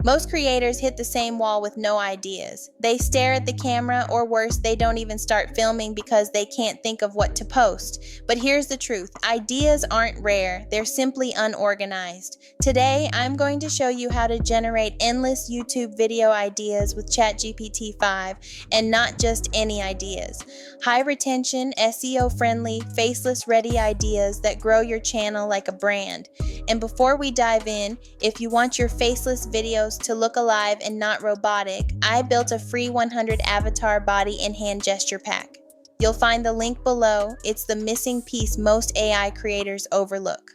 Most creators hit the same wall with no ideas. They stare at the camera, or worse, they don't even start filming because they can't think of what to post. But here's the truth, ideas aren't rare, they're simply unorganized. Today, I'm going to show you how to generate endless YouTube video ideas with ChatGPT-5, and not just any ideas. High retention, SEO-friendly, faceless-ready ideas that grow your channel like a brand. And before we dive in, if you want your faceless videos to look alive and not robotic, I built a free 100 avatar body and hand gesture pack. You'll find the link below. It's the missing piece most AI creators overlook.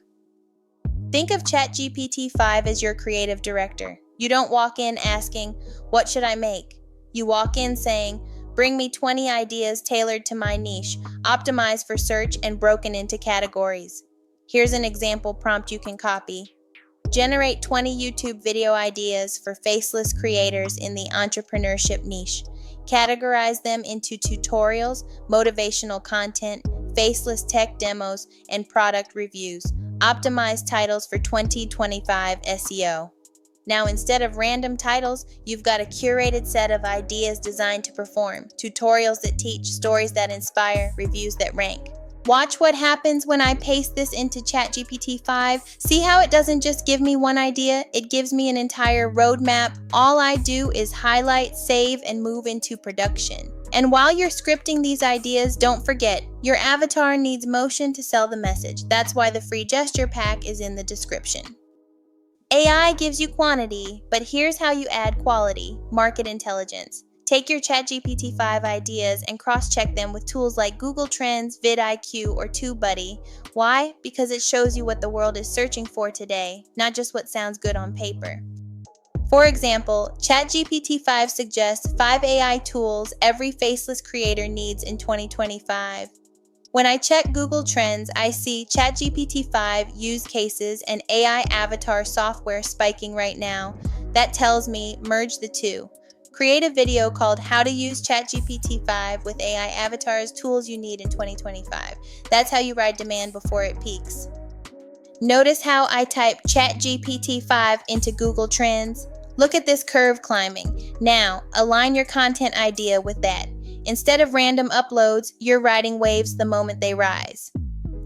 Think of ChatGPT-5 as your creative director. You don't walk in asking, "What should I make?" You walk in saying, "Bring me 20 ideas tailored to my niche, optimized for search and broken into categories." Here's an example prompt you can copy. Generate 20 YouTube video ideas for faceless creators in the entrepreneurship niche. Categorize them into tutorials, motivational content, faceless tech demos, and product reviews. Optimize titles for 2025 SEO. Now, instead of random titles, you've got a curated set of ideas designed to perform, tutorials that teach, stories that inspire, reviews that rank. Watch what happens when I paste this into ChatGPT-5. See how it doesn't just give me one idea, it gives me an entire roadmap. All I do is highlight, save, and move into production. And while you're scripting these ideas, don't forget, your avatar needs motion to sell the message. That's why the free gesture pack is in the description. AI gives you quantity, but here's how you add quality: market intelligence. Take your ChatGPT-5 ideas and cross-check them with tools like Google Trends VidIQ or TubeBuddy. Why? Because it shows you what the world is searching for today, not just what sounds good on paper. For example, ChatGPT-5 suggests 5 AI tools every faceless creator needs in 2025. When I check Google Trends, I see ChatGPT-5 use cases and AI avatar software spiking right now. That tells me merge the two. Create a video called "How to Use ChatGPT-5 with AI Avatars, Tools You Need in 2025. That's how you ride demand before it peaks. Notice how I type ChatGPT-5 into Google Trends? Look at this curve climbing. Now, align your content idea with that. Instead of random uploads, you're riding waves the moment they rise.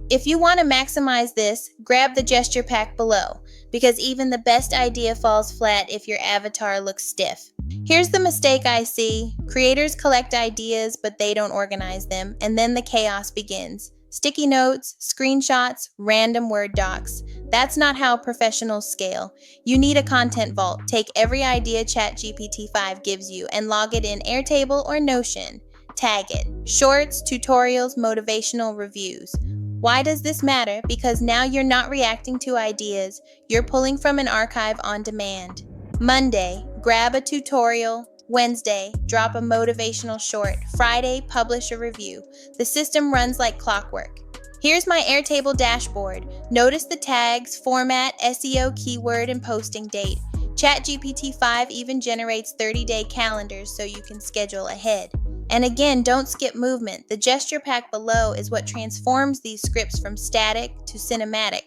If you want to maximize this, grab the gesture pack below, because even the best idea falls flat if your avatar looks stiff. Here's the mistake I see. Creators collect ideas, but they don't organize them, and then the chaos begins. Sticky notes, screenshots, random Word docs. That's not how professionals scale. You need a content vault. Take every idea ChatGPT-5 gives you and log it in Airtable or Notion. Tag it. Shorts, tutorials, motivational reviews. Why does this matter? Because now you're not reacting to ideas, you're pulling from an archive on demand. Monday, grab a tutorial. Wednesday, drop a motivational short. Friday, publish a review. The system runs like clockwork. Here's my Airtable dashboard. Notice the tags, format, SEO, keyword, and posting date. ChatGPT-5 even generates 30-day calendars so you can schedule ahead. And again, don't skip movement. The gesture pack below is what transforms these scripts from static to cinematic.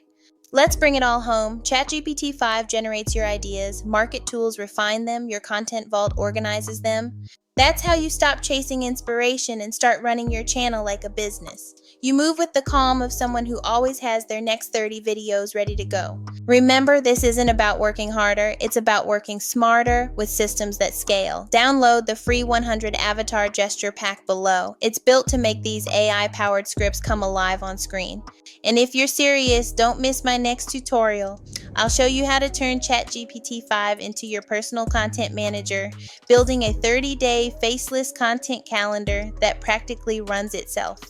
Let's bring it all home. ChatGPT-5 generates your ideas, market tools refine them, your content vault organizes them. That's how you stop chasing inspiration and start running your channel like a business. You move with the calm of someone who always has their next 30 videos ready to go. Remember, this isn't about working harder, it's about working smarter with systems that scale. Download the free 100 avatar gesture pack below. It's built to make these AI-powered scripts come alive on screen. And if you're serious, don't miss my next tutorial. I'll show you how to turn ChatGPT-5 into your personal content manager, building a 30-day faceless content calendar that practically runs itself.